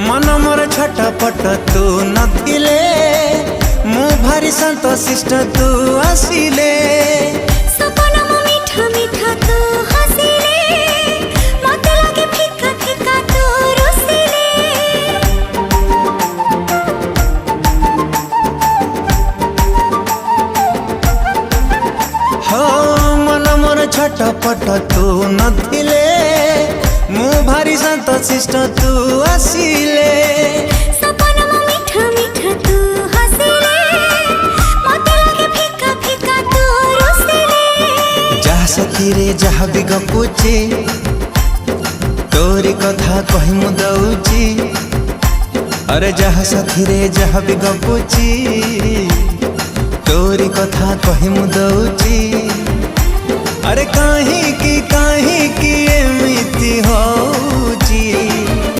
मन मोर छटपट तू नथिले मु भारी संतोषिष्ट तू आसिले सपन मो मीठा मीठा तू हसिले मते लागे फिका फिका तू रुसिले हो मन मोर छटपट तू नथिले मु भारी संतोषिष्ट तू आसिले सपन मो मीठा मीठा तू हसिले मते लागे फिका फिका तू रुसिले जहा सखी रे जहा भी गपुची तोरी कथा कहि मु दउची अरे जहा सखी रे जहा भी गपुची तोरी कथा कहि मु दउची अरे काहे की एमिति होउची।